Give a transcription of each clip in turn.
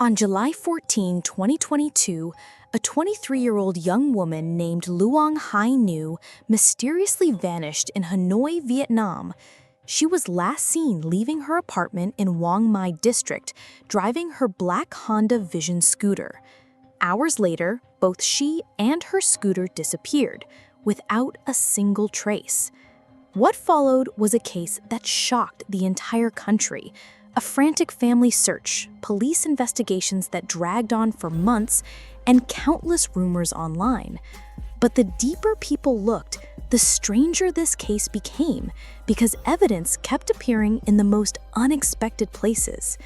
On July 14, 2022, a 23-year-old young woman named Luong Hai Nhu mysteriously vanished in Hanoi, Vietnam. She was last seen leaving her apartment in Luong Mai district, driving her black Honda Vision scooter. Hours later, both she and her scooter disappeared, without a single trace. What followed was a case that shocked the entire country. A frantic family search, police investigations that dragged on for months, and countless rumors online. But the deeper people looked, the stranger this case became, because evidence kept appearing in the most unexpected places.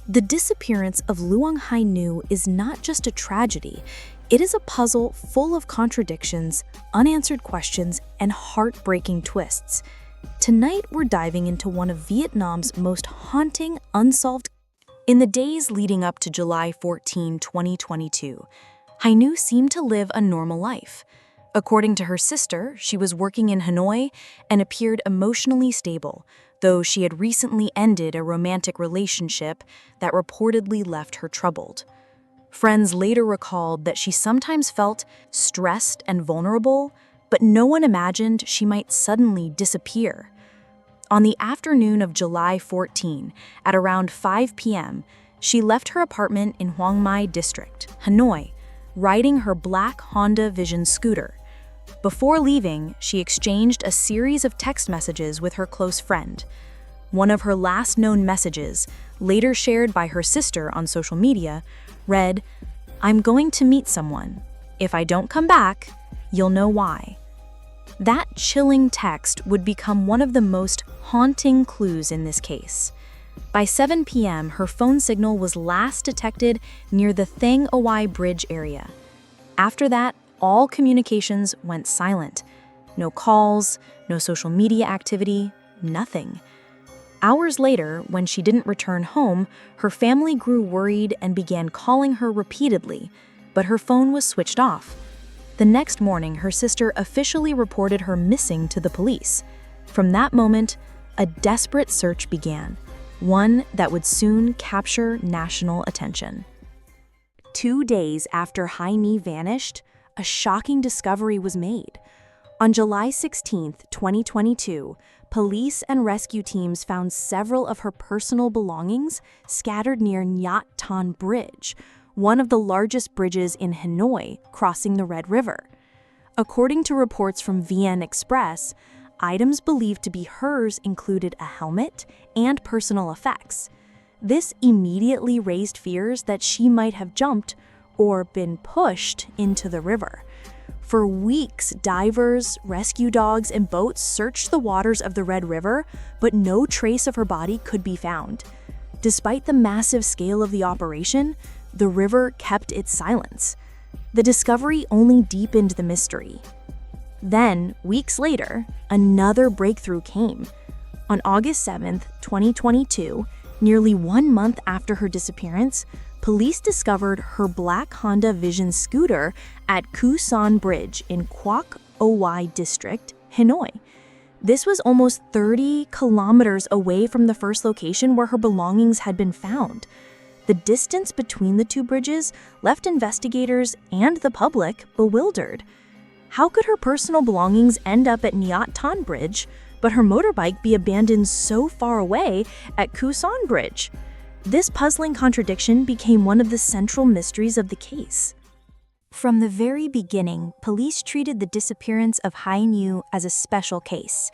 The disappearance of Luong Hai Nhu is not just a tragedy, it is a puzzle full of contradictions, unanswered questions, and heartbreaking twists. Tonight, we're diving into one of Vietnam's most haunting, unsolved. In the days leading up to July 14, 2022, Hai Nhu seemed to live a normal life. According to her sister, she was working in Hanoi and appeared emotionally stable, though she had recently ended a romantic relationship that reportedly left her troubled. Friends later recalled that she sometimes felt stressed and vulnerable, but no one imagined she might suddenly disappear. On the afternoon of July 14, at around 5 p.m., she left her apartment in Luong Mai district, Hanoi, riding her black Honda Vision scooter. Before leaving, she exchanged a series of text messages with her close friend. One of her last known messages, later shared by her sister on social media, read, "I'm going to meet someone. If I don't come back, you'll know why." That chilling text would become one of the most haunting clues in this case. By 7 p.m., her phone signal was last detected near the Thang Oi Bridge area. After that, all communications went silent. No calls, no social media activity, nothing. Hours later, when she didn't return home, her family grew worried and began calling her repeatedly, but her phone was switched off. The next morning, her sister officially reported her missing to the police. From that moment, a desperate search began, one that would soon capture national attention. 2 days after Hai Nhu vanished, a shocking discovery was made. On July 16, 2022, police and rescue teams found several of her personal belongings scattered near Nhat Tan Bridge, one of the largest bridges in Hanoi, crossing the Red River. According to reports from VN Express, items believed to be hers included a helmet and personal effects. This immediately raised fears that she might have jumped or been pushed into the river. For weeks, divers, rescue dogs, and boats searched the waters of the Red River, but no trace of her body could be found. Despite the massive scale of the operation, the river kept its silence. The discovery only deepened the mystery. Then, weeks later, another breakthrough came. On August 7, 2022, nearly 1 month after her disappearance, police discovered her black Honda Vision scooter at Kue Son Bridge in Quoc Oi district, Hanoi. This was almost 30 kilometers away from the first location where her belongings had been found. The distance between the two bridges left investigators and the public bewildered. How could her personal belongings end up at Nhat Tan Bridge, but her motorbike be abandoned so far away at Kue Son Bridge? This puzzling contradiction became one of the central mysteries of the case. From the very beginning, police treated the disappearance of Hai Nhu as a special case.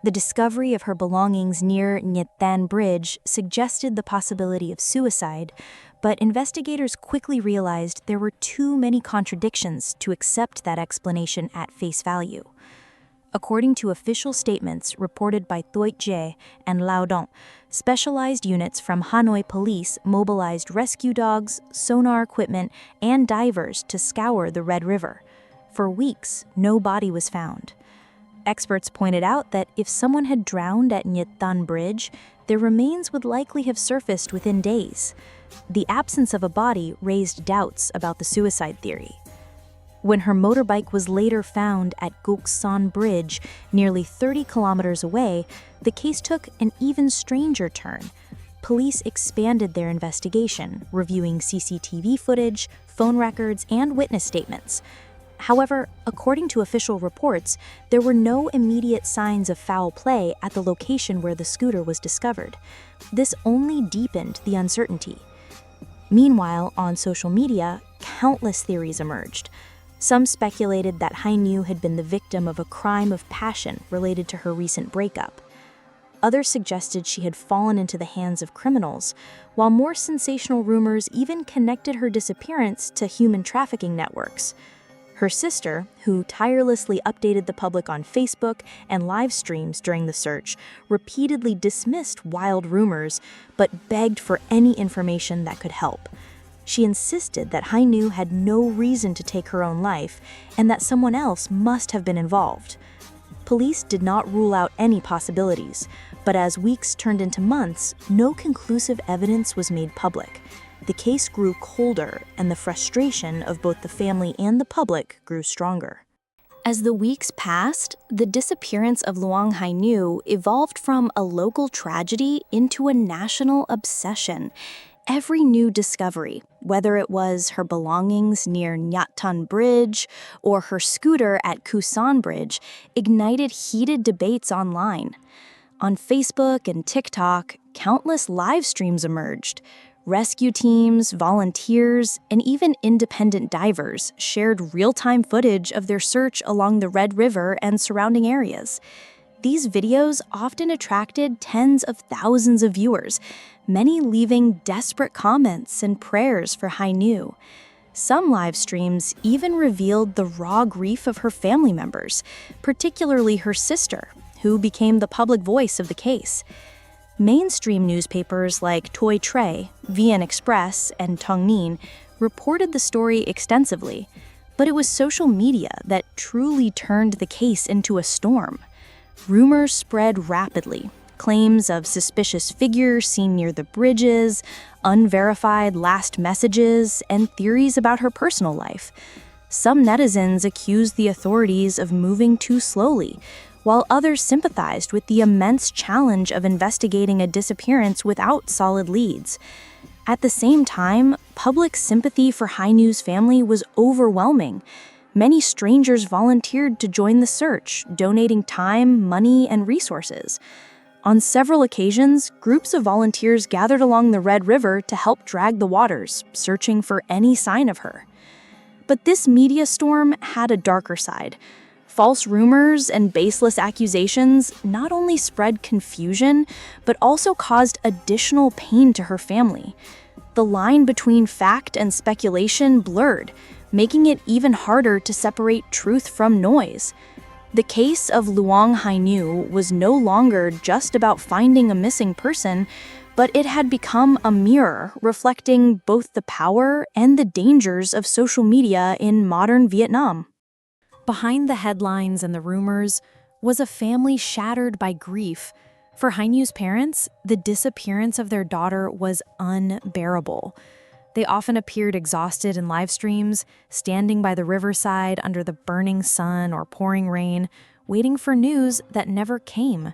The discovery of her belongings near Nhat Tan Bridge suggested the possibility of suicide, but investigators quickly realized there were too many contradictions to accept that explanation at face value. According to official statements reported by Thuy Jae and Lao Dong, specialized units from Hanoi police mobilized rescue dogs, sonar equipment, and divers to scour the Red River. For weeks, no body was found. Experts pointed out that if someone had drowned at Nhat Tan Bridge, their remains would likely have surfaced within days. The absence of a body raised doubts about the suicide theory. When her motorbike was later found at Kue Son Bridge, nearly 30 kilometers away, the case took an even stranger turn. police expanded their investigation, reviewing CCTV footage, phone records, and witness statements. However, according to official reports, there were no immediate signs of foul play at the location where the scooter was discovered. This only deepened the uncertainty. Meanwhile, on social media, countless theories emerged. Some speculated that Hai Nhu had been the victim of a crime of passion related to her recent breakup. Others suggested she had fallen into the hands of criminals, while more sensational rumors even connected her disappearance to human trafficking networks. Her sister, who tirelessly updated the public on Facebook and live streams during the search, repeatedly dismissed wild rumors, but begged for any information that could help. She insisted that Hai Nhu had no reason to take her own life and that someone else must have been involved. Police did not rule out any possibilities, but as weeks turned into months, no conclusive evidence was made public. The case grew colder, and the frustration of both the family and the public grew stronger. As the weeks passed, the disappearance of Luong Hai Nhu evolved from a local tragedy into a national obsession. Every new discovery, whether it was her belongings near Nhat Tan Bridge or her scooter at Kusan Bridge, ignited heated debates online. On Facebook and TikTok, countless live streams emerged. Rescue teams, volunteers, and even independent divers shared real-time footage of their search along the Red River and surrounding areas. These videos often attracted tens of thousands of viewers, many leaving desperate comments and prayers for Hai Nhu. Some live streams even revealed the raw grief of her family members, particularly her sister, who became the public voice of the case. Mainstream newspapers like Toi Tre, VN Express, and Tong Ninh reported the story extensively, but it was social media that truly turned the case into a storm. Rumors spread rapidly, claims of suspicious figures seen near the bridges, unverified last messages, and theories about her personal life. Some netizens accused the authorities of moving too slowly, while others sympathized with the immense challenge of investigating a disappearance without solid leads. At the same time, public sympathy for Hai Nhu's family was overwhelming. Many strangers volunteered to join the search, donating time, money, and resources. On several occasions, groups of volunteers gathered along the Red River to help drag the waters, searching for any sign of her. But this media storm had a darker side. False rumors and baseless accusations not only spread confusion, but also caused additional pain to her family. The line between fact and speculation blurred, making it even harder to separate truth from noise. The case of Luong Hai Nhu was no longer just about finding a missing person, but it had become a mirror reflecting both the power and the dangers of social media in modern Vietnam. Behind the headlines and the rumors was a family shattered by grief. For Hai Nhu's parents, the disappearance of their daughter was unbearable. They often appeared exhausted in live streams, standing by the riverside under the burning sun or pouring rain, waiting for news that never came.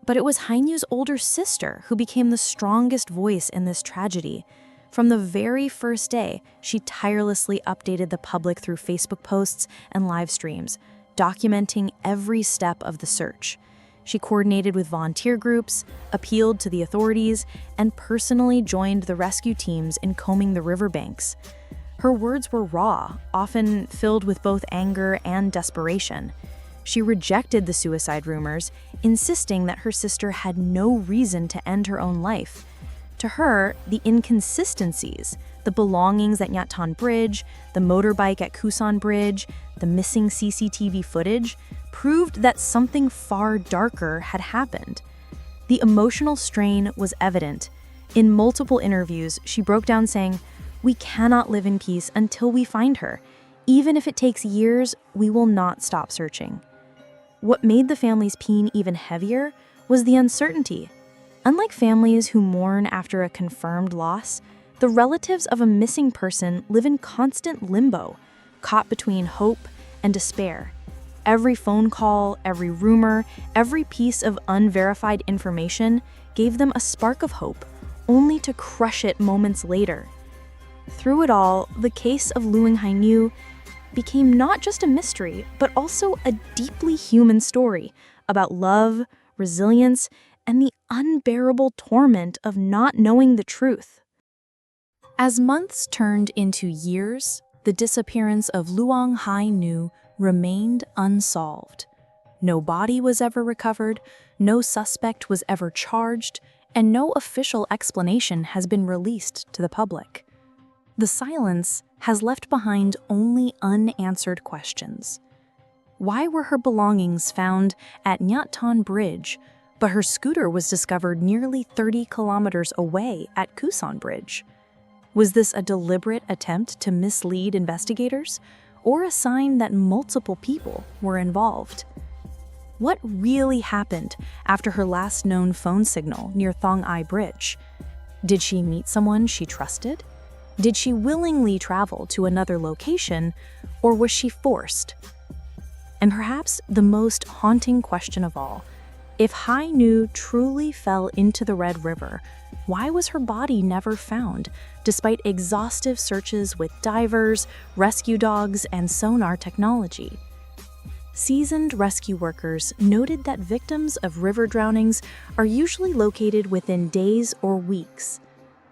But it was Hai Nhu's older sister who became the strongest voice in this tragedy. From the very first day, she tirelessly updated the public through Facebook posts and live streams, documenting every step of the search. She coordinated with volunteer groups, appealed to the authorities, and personally joined the rescue teams in combing the riverbanks. Her words were raw, often filled with both anger and desperation. She rejected the suicide rumors, insisting that her sister had no reason to end her own life. To her, the inconsistencies, the belongings at Nhat Tan Bridge, the motorbike at Kusan Bridge, the missing CCTV footage, proved that something far darker had happened. The emotional strain was evident. In multiple interviews, she broke down saying, "We cannot live in peace until we find her. Even if it takes years, we will not stop searching." What made the family's pain even heavier was the uncertainty. Unlike families who mourn after a confirmed loss, the relatives of a missing person live in constant limbo, caught between hope and despair. Every phone call, every rumor, every piece of unverified information gave them a spark of hope, only to crush it moments later. Through it all, the case of Luong Hai Nhu became not just a mystery, but also a deeply human story about love, resilience, and the unbearable torment of not knowing the truth. As months turned into years, the disappearance of Luong Hai Nhu remained unsolved. No body was ever recovered, no suspect was ever charged, and no official explanation has been released to the public. The silence has left behind only unanswered questions. Why were her belongings found at Nhat Tan Bridge, but her scooter was discovered nearly 30 kilometers away at Kusan Bridge? Was this a deliberate attempt to mislead investigators, or a sign that multiple people were involved? What really happened after her last known phone signal near Thong Ai Bridge? Did she meet someone she trusted? Did she willingly travel to another location, or was she forced? And perhaps the most haunting question of all, if Hai Nhu truly fell into the Red River, why was her body never found, despite exhaustive searches with divers, rescue dogs, and sonar technology? Seasoned rescue workers noted that victims of river drownings are usually located within days or weeks.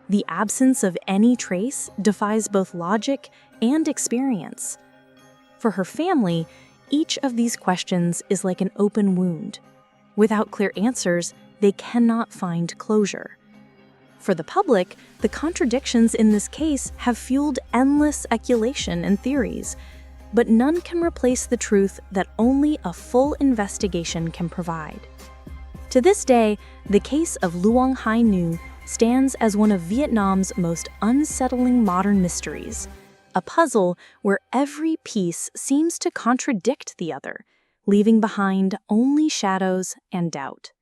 The absence of any trace defies both logic and experience. For her family, each of these questions is like an open wound. Without clear answers, they cannot find closure. For the public, the contradictions in this case have fueled endless speculation and theories, but none can replace the truth that only a full investigation can provide. To this day, the case of Luong Hai Nhu stands as one of Vietnam's most unsettling modern mysteries, a puzzle where every piece seems to contradict the other, leaving behind only shadows and doubt.